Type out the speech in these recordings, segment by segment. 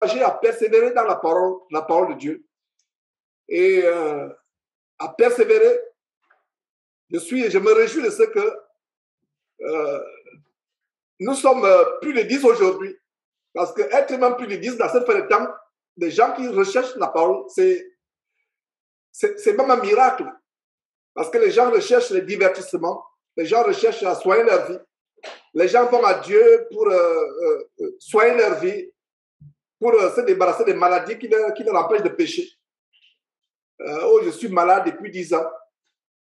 encouragé à persévérer dans la parole de Dieu et à persévérer. Je me réjouis de ce que nous sommes plus de 10 aujourd'hui. Parce qu'être même plus de 10 dans cette fin de temps, des gens qui recherchent la parole, c'est même un miracle. Parce que les gens recherchent le divertissement, les gens recherchent à soigner leur vie. Les gens vont à Dieu pour soigner leur vie, pour se débarrasser des maladies qui leur empêchent de pécher. Oh, je suis malade depuis 10 ans.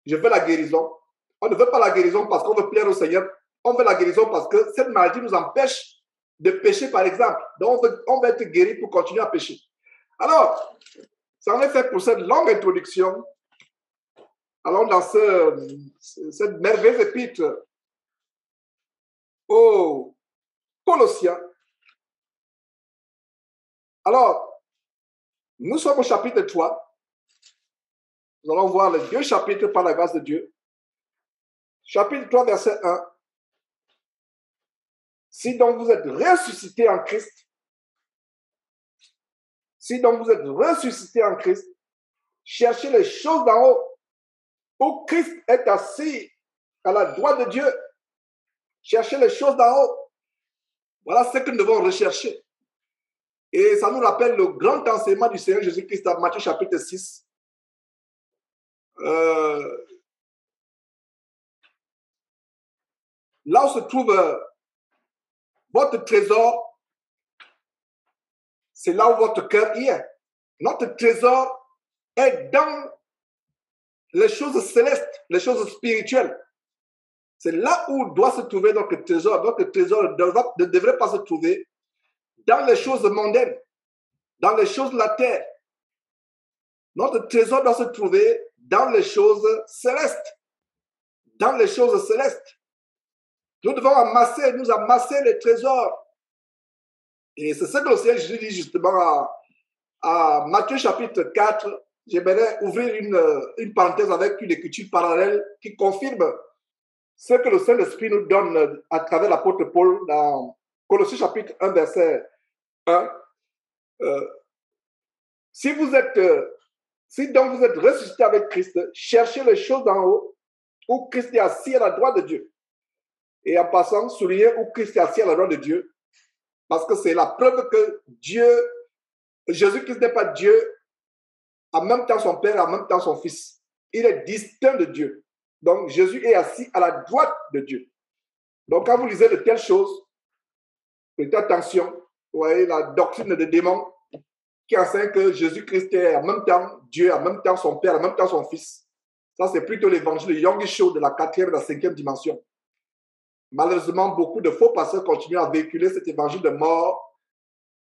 Je veux la guérison. On ne veut pas la guérison parce qu'on veut plaire au Seigneur. On veut la guérison parce que cette maladie nous empêche de pécher, par exemple. Donc, on veut être guéri pour continuer à pécher. Alors, ça en est fait pour cette longue introduction. Allons dans cette merveilleuse épître aux Colossiens. Alors, nous sommes au chapitre 3. Nous allons voir les 2 chapitres par la grâce de Dieu. Chapitre 3, verset 1. Si donc vous êtes ressuscités en Christ, cherchez les choses d'en haut, où Christ est assis à la droite de Dieu. Cherchez les choses d'en haut. Voilà ce que nous devons rechercher. Et ça nous rappelle le grand enseignement du Seigneur Jésus-Christ dans Matthieu chapitre 6. Là où se trouve votre trésor, c'est là où votre cœur y est. Notre trésor est dans les choses célestes, les choses spirituelles. C'est là où doit se trouver notre trésor. Notre trésor ne devrait pas se trouver dans les choses mondaines, dans les choses de la terre. Notre trésor doit se trouver dans les choses célestes. Dans les choses célestes. Nous devons nous amasser les trésors. Et c'est ce que le Seigneur Jésus dit justement à Matthieu chapitre 4. J'aimerais ouvrir une parenthèse avec une écriture parallèle qui confirme ce que le Saint-Esprit nous donne à travers l'apôtre Paul dans Colossiens chapitre 1, verset 1. Si donc vous êtes ressuscité avec Christ, cherchez les choses d'en haut, où Christ est assis à la droite de Dieu. Et en passant, souligner où Christ est assis à la droite de Dieu, parce que c'est la preuve que Jésus-Christ n'est pas Dieu, en même temps son Père, en même temps son Fils. Il est distinct de Dieu. Donc, Jésus est assis à la droite de Dieu. Donc, quand vous lisez de telles choses, faites attention. Vous voyez la doctrine des démons qui enseigne que Jésus-Christ est en même temps Dieu, en même temps son Père, en même temps son Fils. Ça, c'est plutôt l'évangile de Yong Show de la 4e et de la 5e dimension. Malheureusement, beaucoup de faux pasteurs continuent à véhiculer cet évangile de mort.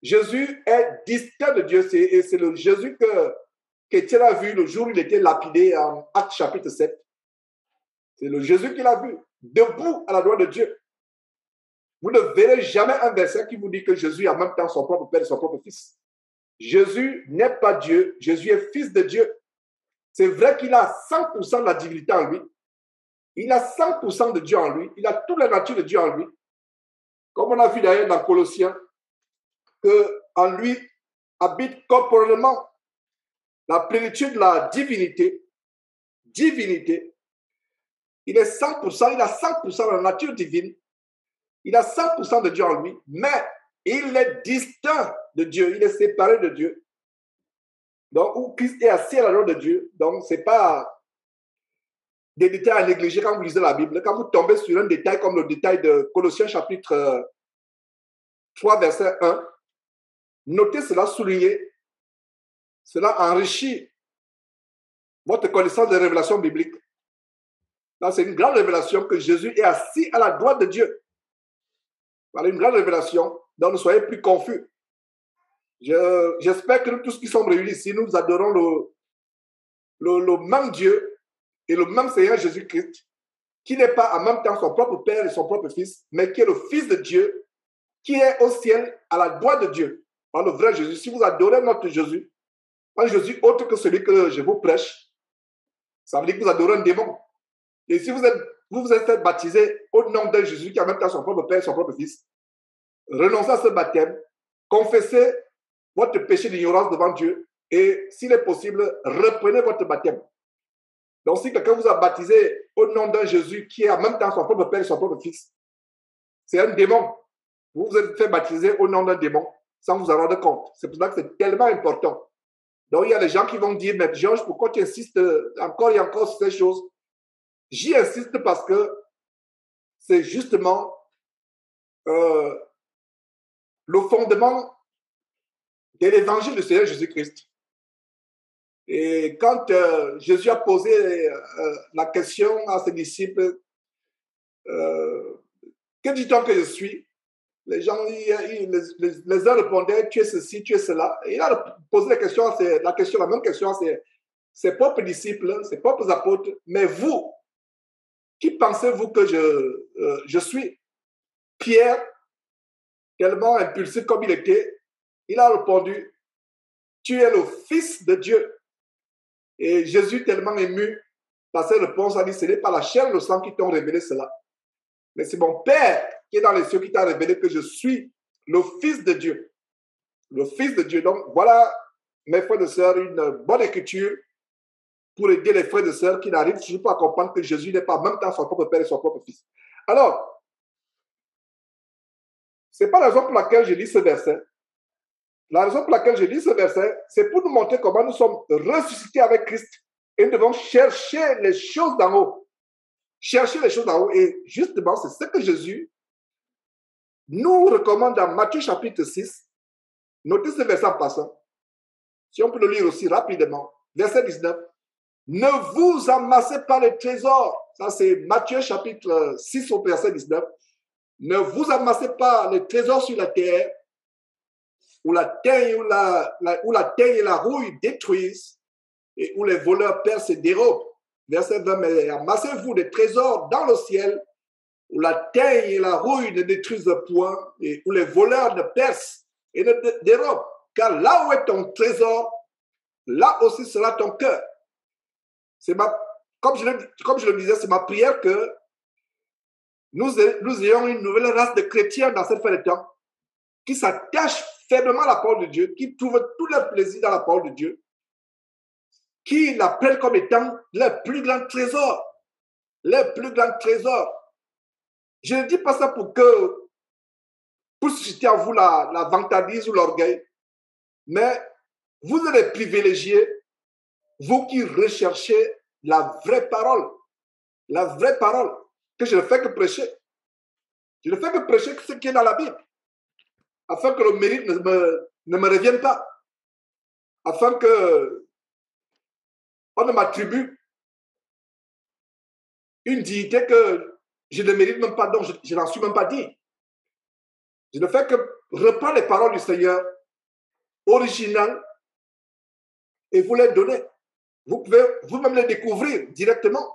Jésus est distinct de Dieu. Et c'est le Jésus qu'Étienne a vu le jour où il était lapidé en Actes chapitre 7. C'est le Jésus qu'il a vu, debout à la droite de Dieu. Vous ne verrez jamais un verset qui vous dit que Jésus est en même temps son propre Père et son propre Fils. Jésus n'est pas Dieu, Jésus est Fils de Dieu. C'est vrai qu'il a 100% de la divinité en lui. Il a 100% de Dieu en lui. Il a toute la nature de Dieu en lui. Comme on a vu d'ailleurs dans Colossiens, qu'en lui habite corporellement la plénitude de la divinité. Il est 100%, il a 100% de la nature divine. Il a 100% de Dieu en lui, mais il est distinct de Dieu. Il est séparé de Dieu. Donc, où Christ est assis à la droite de Dieu. Donc, ce n'est pas des détails à négliger quand vous lisez la Bible. Quand vous tombez sur un détail comme le détail de Colossiens chapitre 3, verset 1, notez cela, soulignez. Cela enrichit votre connaissance des révélations bibliques. Là, c'est une grande révélation que Jésus est assis à la droite de Dieu. Voilà une grande révélation, donc ne soyez plus confus. J'espère que nous tous qui sommes réunis ici, nous adorons le même Dieu et le même Seigneur Jésus-Christ, qui n'est pas en même temps son propre Père et son propre Fils, mais qui est le Fils de Dieu, qui est au ciel à la droite de Dieu. Alors, le vrai Jésus, si vous adorez notre Jésus, un Jésus autre que celui que je vous prêche, ça veut dire que vous adorez un démon. Et si vous vous êtes fait baptiser au nom d'un Jésus qui a en même temps son propre Père et son propre Fils, renoncez à ce baptême, confessez votre péché d'ignorance devant Dieu et, s'il est possible, reprenez votre baptême. Donc, si quelqu'un vous a baptisé au nom d'un Jésus qui est en même temps son propre Père et son propre Fils, c'est un démon. Vous vous êtes fait baptiser au nom d'un démon sans vous en rendre compte. C'est pour ça que c'est tellement important. Donc, il y a des gens qui vont dire, mais Georges, pourquoi tu insistes encore et encore sur ces choses? J'y insiste parce que c'est justement le fondement de l'évangile du Seigneur Jésus-Christ. Et quand Jésus a posé la question à ses disciples, que dit-on que je suis? Les gens, les uns répondaient, tu es ceci, tu es cela. Et il a posé la même question à ses propres disciples, ses propres apôtres. Mais vous, qui pensez-vous que je suis? Pierre, tellement impulsif comme il était, il a répondu, tu es le Fils de Dieu. Et Jésus, tellement ému par cette réponse, a dit, ce n'est pas la chair et le sang qui t'ont révélé cela, mais c'est mon Père qui est dans les cieux qui t'a révélé que je suis le Fils de Dieu. Le Fils de Dieu. Donc, voilà, mes frères et sœurs, une bonne écriture pour aider les frères et sœurs qui n'arrivent toujours pas à comprendre que Jésus n'est pas en même temps son propre Père et son propre Fils. Alors, ce n'est pas la raison pour laquelle je lis ce verset. La raison pour laquelle je lis ce verset, c'est pour nous montrer comment nous sommes ressuscités avec Christ et nous devons chercher les choses d'en haut. Chercher les choses d'en haut. Et justement, c'est ce que Jésus nous recommande dans Matthieu chapitre 6. Notez ce verset en passant. Si on peut le lire aussi rapidement. Verset 19. Ne vous amassez pas les trésors. Ça, c'est Matthieu chapitre 6 au verset 19. Ne vous amassez pas les trésors sur la terre où la teigne et la rouille détruisent et où les voleurs percent et dérobent. Verset 20. Mais amassez-vous des trésors dans le ciel où la teigne et la rouille ne détruisent point et où les voleurs ne percent et ne dérobent. Car là où est ton trésor, là aussi sera ton cœur. Comme je le disais, c'est ma prière que nous ayons une nouvelle race de chrétiens dans cette fin de temps qui s'attachent fermement à la parole de Dieu, qui trouvent tout leur plaisir dans la parole de Dieu, qui l'appellent comme étant le plus grand trésor. Le plus grand trésor. Je ne dis pas ça pour susciter en vous la vantardise ou l'orgueil, mais vous êtes les privilégiés, vous qui recherchez la vraie parole, que je ne fais que prêcher. Je ne fais que prêcher ce qui est dans la Bible, afin que le mérite ne me revienne pas, afin que on ne m'attribue une dignité que je ne mérite même pas, donc je n'en suis même pas digne. Je ne fais que reprendre les paroles du Seigneur originales et vous les donner. Vous pouvez vous-même les découvrir directement.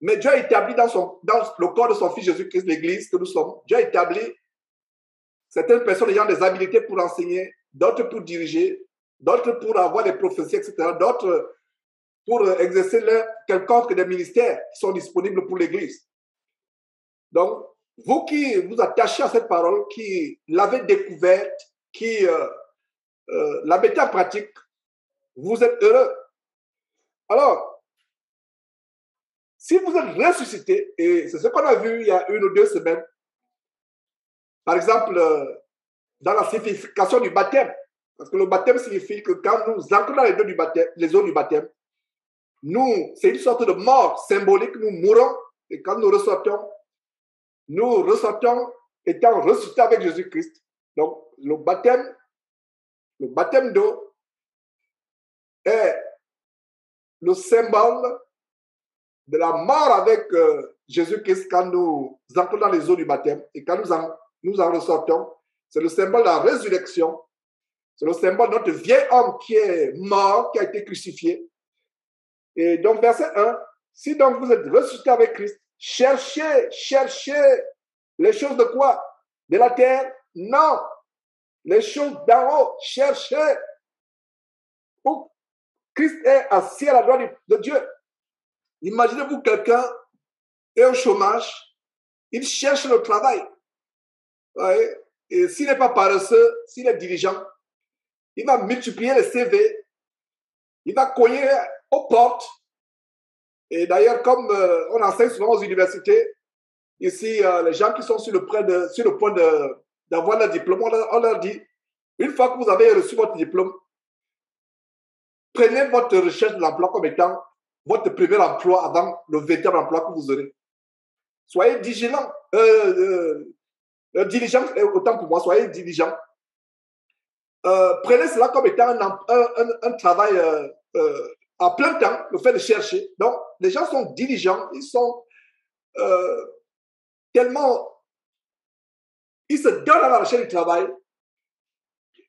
Mais Dieu a établi dans le corps de son Fils Jésus-Christ, l'Église que nous sommes, Dieu a établi certaines personnes ayant des habilités pour enseigner, d'autres pour diriger, d'autres pour avoir des prophéties, etc., d'autres pour exercer quelconque des ministères qui sont disponibles pour l'Église. Donc, vous qui vous attachez à cette parole, qui l'avez découverte, qui la mettez en pratique, vous êtes heureux. Alors, si vous êtes ressuscité, et c'est ce qu'on a vu il y a 1 ou 2 semaines, par exemple, dans la signification du baptême, parce que le baptême signifie que quand nous entrons dans les eaux du baptême, c'est une sorte de mort symbolique, nous mourons, et quand nous ressortons étant ressuscités avec Jésus-Christ. Donc, le baptême d'eau est le symbole de la mort avec Jésus-Christ quand nous entrons dans les eaux du baptême et quand nous en ressortons. C'est le symbole de la résurrection. C'est le symbole de notre vieil homme qui est mort, qui a été crucifié. Et donc, verset 1, si donc vous êtes ressuscité avec Christ, cherchez les choses de quoi? De la terre? Non. Les choses d'en haut, cherchez. Où Christ est assis à la droite de Dieu. Imaginez-vous quelqu'un est au chômage, il cherche le travail. Ouais. Et s'il n'est pas paresseux, s'il est diligent, il va multiplier les CV, il va cogner aux portes. Et d'ailleurs, comme on enseigne souvent aux universités, ici, les gens qui sont sur le point d'avoir leur diplôme, on leur dit, une fois que vous avez reçu votre diplôme, prenez votre recherche de l'emploi comme étant votre premier emploi avant le véritable emploi que vous aurez. Soyez diligent, autant pour moi, soyez diligent. Prenez cela comme étant un travail à plein temps, le fait de chercher. Donc, les gens sont diligents, ils sont tellement... Ils se donnent à la recherche du travail,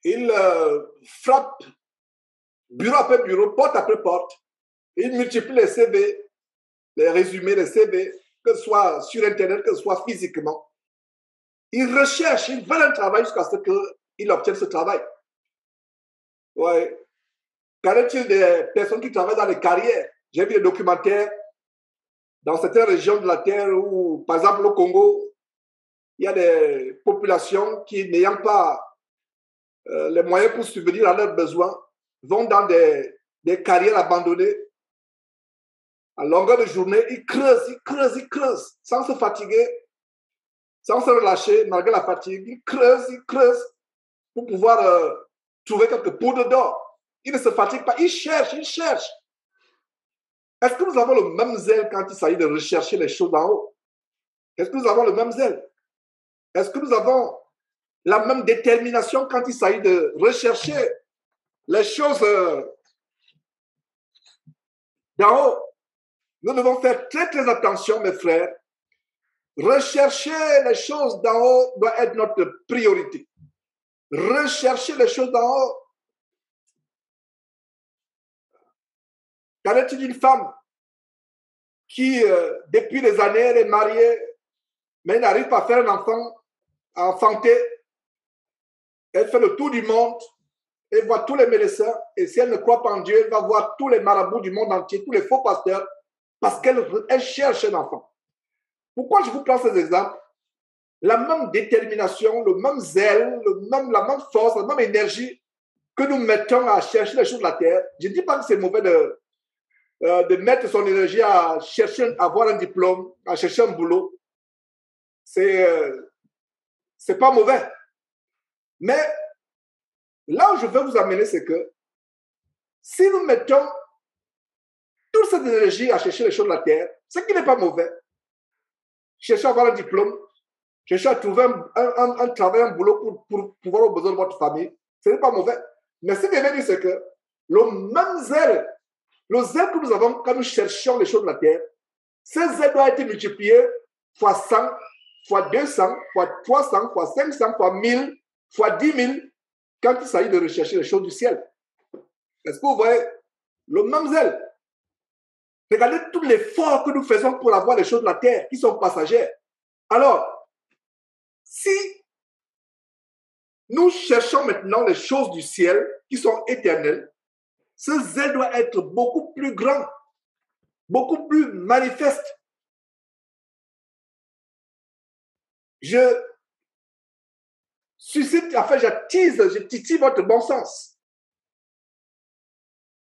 ils frappent bureau après bureau, porte après porte, ils multiplient les CV, les résumés, les CV, que ce soit sur Internet, que ce soit physiquement. Ils recherchent, ils veulent un travail jusqu'à ce qu'ils obtiennent ce travail. Ouais. Qu'en est-il des personnes qui travaillent dans les carrières? J'ai vu des documentaires dans certaines régions de la Terre où, par exemple, au Congo, il y a des populations qui, n'ayant pas les moyens pour subvenir à leurs besoins, vont dans des carrières abandonnées. À longueur de journée, ils creusent, sans se fatiguer, sans se relâcher, malgré la fatigue. Ils creusent pour pouvoir trouver quelques poudres d'or. Ils ne se fatiguent pas, ils cherchent. Est-ce que nous avons le même zèle quand il s'agit de rechercher les choses d'en haut? Est-ce que nous avons le même zèle? Est-ce que nous avons la même détermination quand il s'agit de rechercher les choses d'en haut? Nous devons faire très attention, mes frères. Rechercher les choses d'en haut doit être notre priorité. Rechercher les choses d'en haut. Qu'en est-il d'une femme qui, depuis des années, elle est mariée, mais n'arrive pas à faire un enfant, à enfanter? Elle fait le tour du monde, elle voit tous les médecins, et si elle ne croit pas en Dieu, elle va voir tous les marabouts du monde entier, tous les faux pasteurs, parce qu'elle cherche un enfant. Pourquoi je vous prends ces exemples? La même détermination, le même zèle, la même force, la même énergie que nous mettons à chercher les choses de la terre. Je ne dis pas que c'est mauvais de mettre son énergie à chercher, à avoir un diplôme, à chercher un boulot. C'est pas mauvais. Mais là où je veux vous amener, c'est que si nous mettons toute cette énergie à chercher les choses de la terre, ce qui n'est pas mauvais, chercher à avoir un diplôme, chercher à trouver un travail, un boulot pour pouvoir aux besoins de votre famille, ce n'est pas mauvais. Mais ce que je veux dire, c'est que le même zèle, le zèle que nous avons quand nous cherchons les choses de la terre, ce zèle doit être multiplié fois 100, fois 200, fois 300, fois 500, fois 1000, fois 10 000, quand il s'agit de rechercher les choses du ciel. Est-ce que vous voyez le même zèle? Regardez tout l'effort que nous faisons pour avoir les choses de la terre qui sont passagères. Alors, si nous cherchons maintenant les choses du ciel qui sont éternelles, ce zèle doit être beaucoup plus grand, beaucoup plus manifeste. Je suscite, enfin, je titille votre bon sens.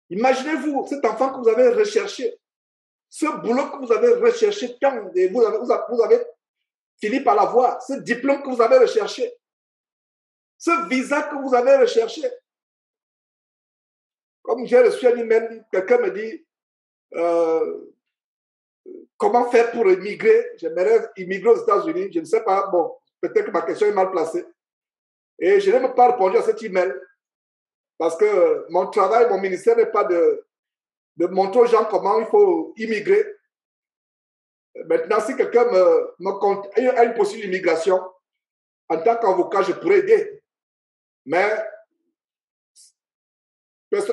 Imaginez-vous cet enfant que vous avez recherché, ce boulot que vous avez recherché tant, et vous avez fini par l'avoir, ce diplôme que vous avez recherché, ce visa que vous avez recherché. Comme j'ai reçu un email, quelqu'un me dit comment faire pour immigrer. J'aimerais immigrer aux États-Unis. Je ne sais pas. Bon, peut-être que ma question est mal placée. Et je n'ai même pas répondu à cet email parce que mon travail, mon ministère n'est pas de montrer aux gens comment il faut immigrer. Maintenant, si quelqu'un a une possible immigration, en tant qu'avocat, je pourrais aider. Mais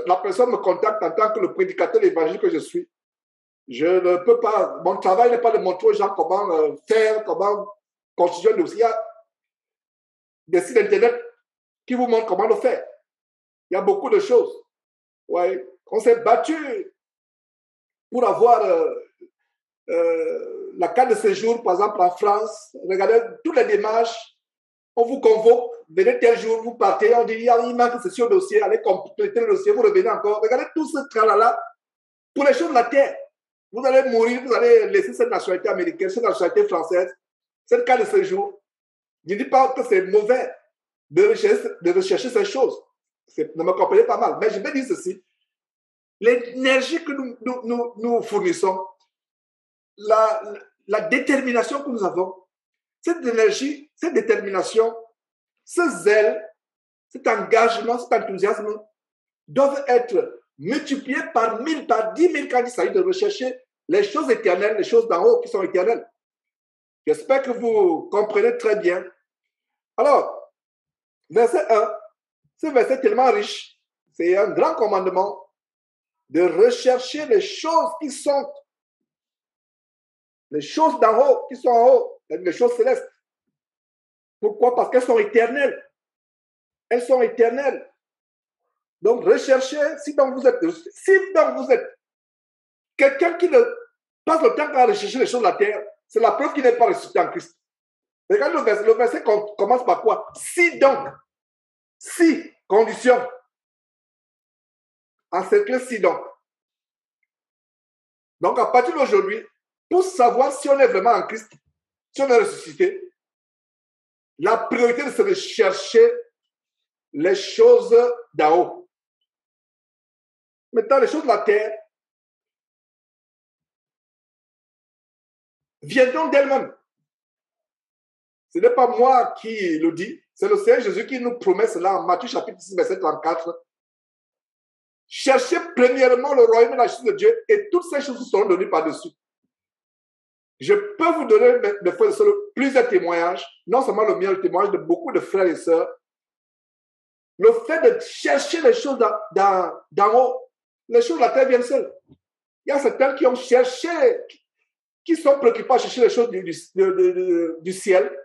la personne me contacte en tant que le prédicateur de l'évangile que je suis. Je ne peux pas, mon travail n'est pas de montrer aux gens comment faire, comment constituer un dossier. Il y a des sites internet qui vous montrent comment le faire. Il y a beaucoup de choses. Ouais. On s'est battu pour avoir la carte de séjour, par exemple en France. Regardez toutes les démarches. On vous convoque venez tel jour, vous partez, on dit, il manque ceci au dossier, allez compléter le dossier, vous revenez encore. Regardez tout ce tralala pour les choses de la terre. Vous allez mourir, vous allez laisser cette nationalité américaine, cette nationalité française, c'est le cas de ce jour. Je ne dis pas que c'est mauvais de rechercher ces choses. Ne me comprenez pas mal. Mais je vais dire ceci. L'énergie que nous fournissons, la détermination que nous avons, cette énergie, cette détermination, ce zèle, cet engagement, cet enthousiasme doivent être multipliés par 1000, par 10 000 quand il s'agit de rechercher les choses éternelles, les choses d'en haut qui sont éternelles. J'espère que vous comprenez très bien. Alors, verset 1, ce verset est tellement riche, c'est un grand commandement de rechercher les choses qui sont, les choses d'en haut, qui sont en haut, les choses célestes. Pourquoi? Parce qu'elles sont éternelles. Elles sont éternelles. Donc, recherchez, si donc vous êtes quelqu'un qui ne passe le temps à rechercher les choses de la terre, c'est la preuve qu'il n'est pas ressuscité en Christ. Regardez le verset commence par quoi? Si donc, si, condition. Encercler si donc. Donc, à partir d'aujourd'hui, pour savoir si on est vraiment en Christ, si on est ressuscité, la priorité, c'est de chercher les choses d'en haut. Maintenant, les choses de la terre viendront d'elles-mêmes. Ce n'est pas moi qui le dis, c'est le Seigneur Jésus qui nous promet cela en Matthieu chapitre 6, verset 34. Cherchez premièrement le royaume et la justice de Dieu et toutes ces choses vous seront données par-dessus. Je peux vous donner, mes frères et sœurs, plusieurs témoignages, non seulement le mien, le témoignage de beaucoup de frères et sœurs. Le fait de chercher les choses d'en haut, les choses de la terre viennent seules. Il y a certains qui ont cherché, qui sont préoccupés à chercher les choses du ciel.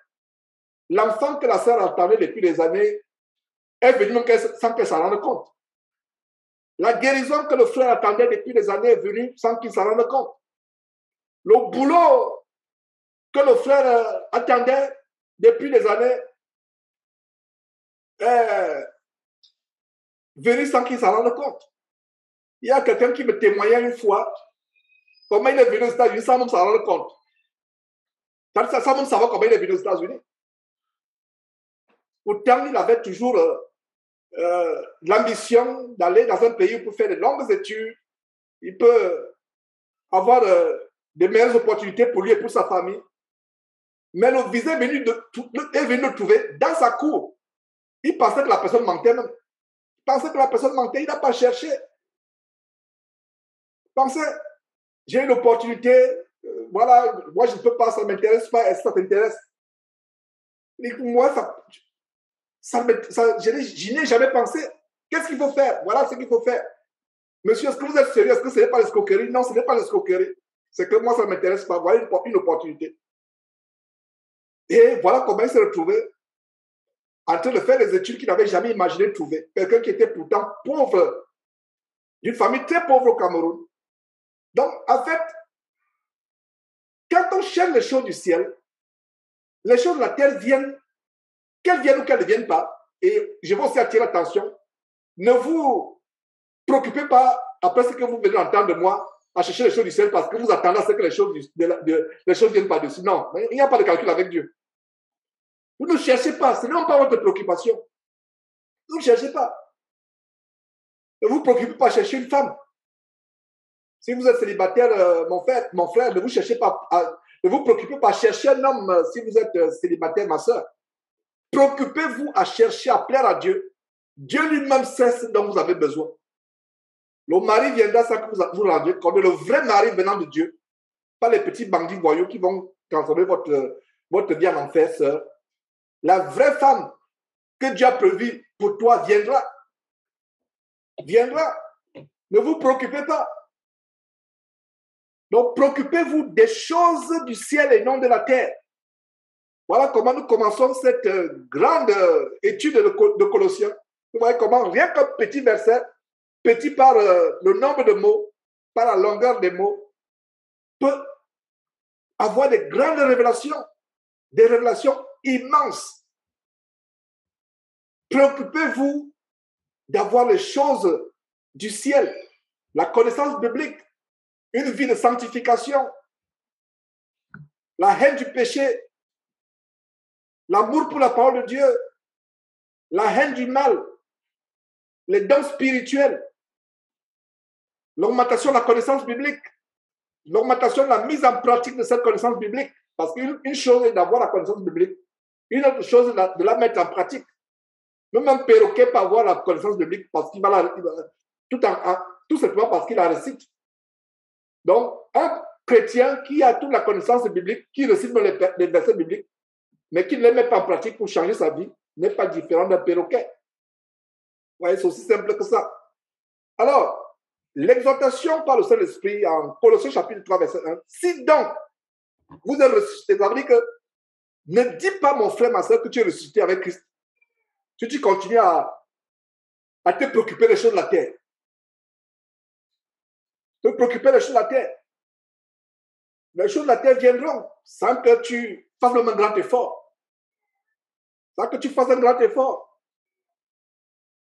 L'enfant que la sœur attendait depuis des années est venu même sans qu'elle s'en rende compte. La guérison que le frère attendait depuis des années est venue sans qu'il s'en rende compte. Le boulot que le frère attendait depuis des années est venu sans qu'il s'en rende compte. Il y a quelqu'un qui me témoignait une fois comment il est venu aux États-Unis sans même s'en rendre compte. Sans même savoir comment il est venu aux États-Unis. Pourtant, il avait toujours l'ambition d'aller dans un pays pour faire de longues études. Il peut avoir de meilleures opportunités pour lui et pour sa famille. Mais le visa est venu le trouver dans sa cour. Il pensait que la personne mentait même. Il pensait que la personne mentait, il n'a pas cherché. Il pensait, j'ai une opportunité, voilà, moi je ne peux pas, ça ne m'intéresse pas, est-ce que ça t'intéresse? Moi, je n'ai jamais pensé. Qu'est-ce qu'il faut faire? Voilà ce qu'il faut faire. Monsieur, est-ce que vous êtes sérieux? Est-ce que ce n'est pas l'escroquerie? Non, ce n'est pas l'escroquerie. C'est que moi, ça ne m'intéresse pas. Voilà une opportunité. Et voilà comment il s'est retrouvé en train de faire des études qu'il n'avait jamais imaginé trouver. Quelqu'un qui était pourtant pauvre, d'une famille très pauvre au Cameroun. Donc, en fait, quand on cherche les choses du ciel, les choses de la terre viennent, qu'elles viennent ou qu'elles ne viennent pas. Et je veux aussi attirer l'attention. Ne vous préoccupez pas, après ce que vous venez d'entendre de moi, à chercher les choses du ciel parce que vous attendez à ce que les choses viennent par-dessus. Non, il n'y a pas de calcul avec Dieu. Vous ne cherchez pas, ce n'est même pas votre préoccupation. Vous ne cherchez pas. Ne vous préoccupez pas à chercher une femme. Si vous êtes célibataire, mon frère, ne vous cherchez pas, ne vous préoccupez pas à chercher un homme si vous êtes célibataire, ma soeur. Préoccupez-vous à chercher à plaire à Dieu. Dieu lui-même sait ce dont vous avez besoin. Le mari viendra sans que vous rendiez compte. Le vrai mari venant de Dieu, pas les petits bandits voyous qui vont transformer votre vie en enfer, sœur. La vraie femme que Dieu a prévue pour toi viendra. Viendra. Ne vous préoccupez pas. Donc, préoccupez-vous des choses du ciel et non de la terre. Voilà comment nous commençons cette grande étude de Colossiens. Vous voyez comment, rien qu'un petit verset, petit par le nombre de mots, par la longueur des mots, peut avoir des grandes révélations, des révélations immenses. Préoccupez-vous d'avoir les choses du ciel, la connaissance biblique, une vie de sanctification, la haine du péché, l'amour pour la parole de Dieu, la haine du mal, les dons spirituels, l'augmentation de la connaissance biblique, l'augmentation de la mise en pratique de cette connaissance biblique. Parce qu'une chose est d'avoir la connaissance biblique, une autre chose est de la mettre en pratique. Même un perroquet peut avoir la connaissance biblique parce qu'il va tout simplement parce qu'il la récite. Donc, un chrétien qui a toute la connaissance biblique, qui récite les versets bibliques, mais qui ne les met pas en pratique pour changer sa vie, n'est pas différent d'un perroquet. Vous voyez, c'est aussi simple que ça. Alors, l'exhortation par le Saint-Esprit en Colossiens chapitre 3, verset 1, si donc vous êtes ressuscité, ça veut dire que ne dis pas, mon frère, ma soeur, que tu es ressuscité avec Christ. Si tu continues à te préoccuper des choses de la terre. Te préoccuper des choses de la terre. Les choses de la terre viendront sans que tu fasses même un grand effort. Sans que tu fasses un grand effort.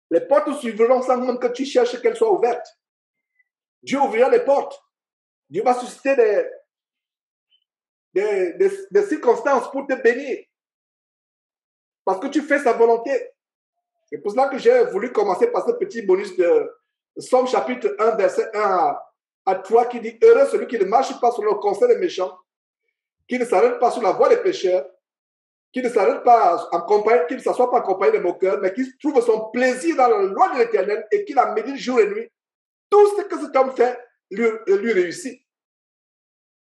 Les portes suivront sans même que tu cherches qu'elles soient ouvertes. Dieu ouvrira les portes. Dieu va susciter des circonstances pour te bénir. Parce que tu fais sa volonté. C'est pour cela que j'ai voulu commencer par ce petit bonus de Somme chapitre 1, verset 1 à 3 qui dit « Heureux celui qui ne marche pas sur le conseil des méchants, qui ne s'arrête pas sur la voie des pécheurs, qui ne s'arrête pas en compagnie, qui ne s'assoit pas en compagnie des moqueurs, mais qui trouve son plaisir dans la loi de l'Éternel et qui la médite jour et nuit. Tout ce que cet homme fait lui réussit. »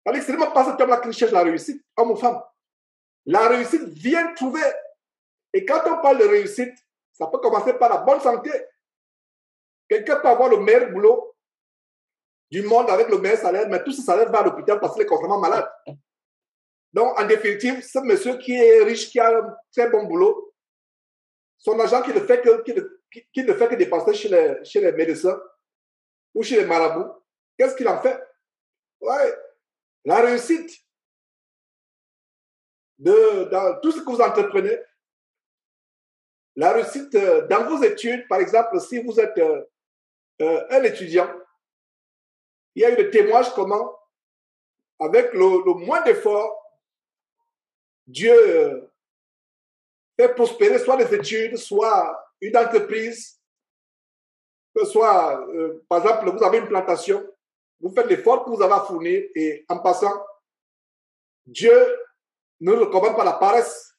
C'est n'est pas cet homme-là qui cherche la réussite, homme ou femme. La réussite vient trouver. Et quand on parle de réussite, ça peut commencer par la bonne santé. Quelqu'un peut avoir le meilleur boulot du monde avec le meilleur salaire, mais tout ce salaire va à l'hôpital parce qu'il est constamment malade. Donc, en définitive, ce monsieur qui est riche, qui a un très bon boulot, son argent qui ne fait que dépenser chez les médecins ou chez les marabouts, qu'est-ce qu'il en fait? Ouais, la réussite dans tout ce que vous entreprenez, la réussite dans vos études, par exemple, si vous êtes un étudiant, il y a eu des témoignages comment, avec le moins d'efforts, Dieu fait prospérer soit les études, soit une entreprise, que soit, par exemple, vous avez une plantation, vous faites l'effort que vous avez à fournir et en passant, Dieu ne recommande pas la paresse.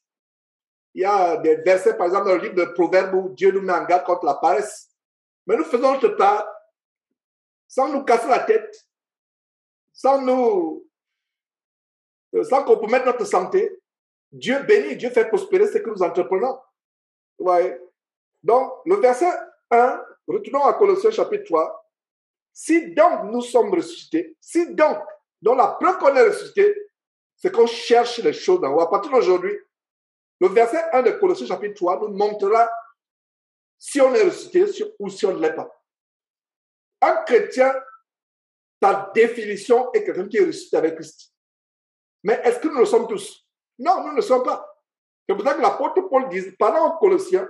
Il y a des versets, par exemple, dans le livre de Proverbes où Dieu nous met en garde contre la paresse. Mais nous faisons notre part sans nous casser la tête, sans compromettre notre santé. Dieu bénit, Dieu fait prospérer ce que nous entreprenons. Ouais. Donc, le verset 1, retournons à Colossiens chapitre 3. Si donc nous sommes ressuscités, si donc la preuve qu'on est ressuscité, c'est qu'on cherche les choses d'en haut. À partir d'aujourd'hui, le verset 1 de Colossiens chapitre 3 nous montrera si on est ressuscité ou si on ne l'est pas. Un chrétien, sa définition est quelqu'un qui est ressuscité avec Christ. Mais est-ce que nous le sommes tous? Non, nous ne le sommes pas. C'est pour ça que l'apôtre Paul dit, parlant aux Colossiens,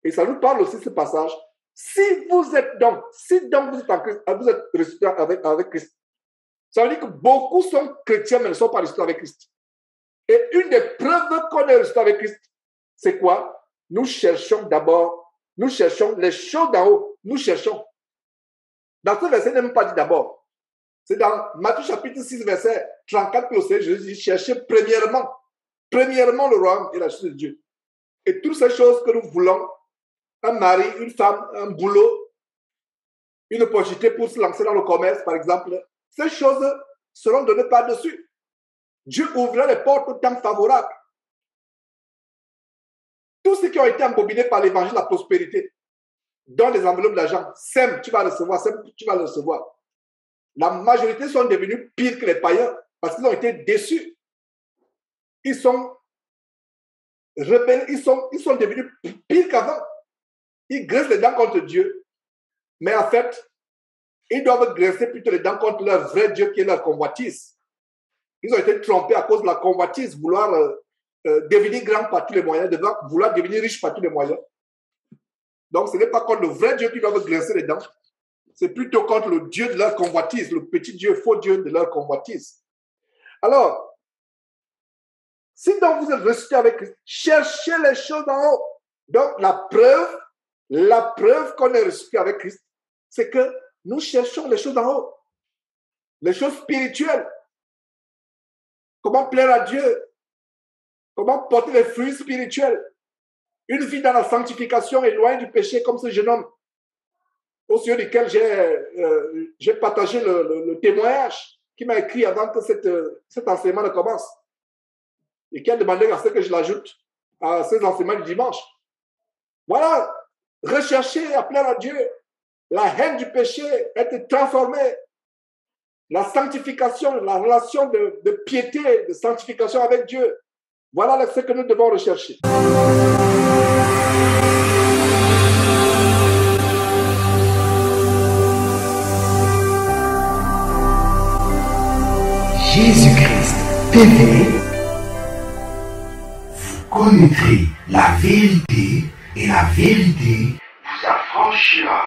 et ça nous parle aussi ce passage, si donc vous êtes en Christ, vous êtes ressuscité avec Christ. Ça veut dire que beaucoup sont chrétiens mais ne sont pas ressuscités avec Christ. Et une des preuves qu'on est ressuscité avec Christ, c'est quoi? Nous cherchons les choses d'en haut. Nous cherchons. Dans ce verset, il n'est même pas dit d'abord. C'est dans Matthieu chapitre 6, verset 34 que Jésus dit, cherchez premièrement le royaume et la justice de Dieu. Et toutes ces choses que nous voulons, un mari, une femme, un boulot, une opportunité pour se lancer dans le commerce, par exemple, ces choses seront données par-dessus. Dieu ouvrira les portes au temps favorable. Tous ceux qui ont été embobinés par l'évangile de la prospérité, dans les enveloppes d'argent, sème, tu vas recevoir, sème, tu vas le recevoir. La majorité sont devenus pires que les païens parce qu'ils ont été déçus. Ils sont rebelles, ils sont devenus pires qu'avant. Ils graissent les dents contre Dieu, mais en fait, ils doivent graisser plutôt les dents contre leur vrai Dieu qui est leur convoitise. Ils ont été trompés à cause de la convoitise, vouloir devenir grand par tous les moyens, vouloir devenir riche par tous les moyens. Donc, ce n'est pas contre le vrai Dieu qu'ils doivent grincer les dents. C'est plutôt contre le Dieu de leur convoitise, le petit Dieu, faux Dieu de leur convoitise. Alors, si donc vous êtes ressuscité avec Christ, cherchez les choses d'en haut. Donc, la preuve qu'on est ressuscité avec Christ, c'est que nous cherchons les choses d'en haut. Les choses spirituelles. Comment plaire à Dieu? Comment porter les fruits spirituels? Une vie dans la sanctification et loin du péché comme ce jeune homme au sujet duquel j'ai partagé le témoignage qui m'a écrit avant que cet enseignement ne commence et qui a demandé à ce que je l'ajoute à ces enseignements du dimanche. Voilà, rechercher, appeler à Dieu, la haine du péché, être transformé, la sanctification, la relation de piété, de sanctification avec Dieu. Voilà ce que nous devons rechercher. Jésus-Christ TV, vous connaîtrez la vérité et la vérité vous affranchira.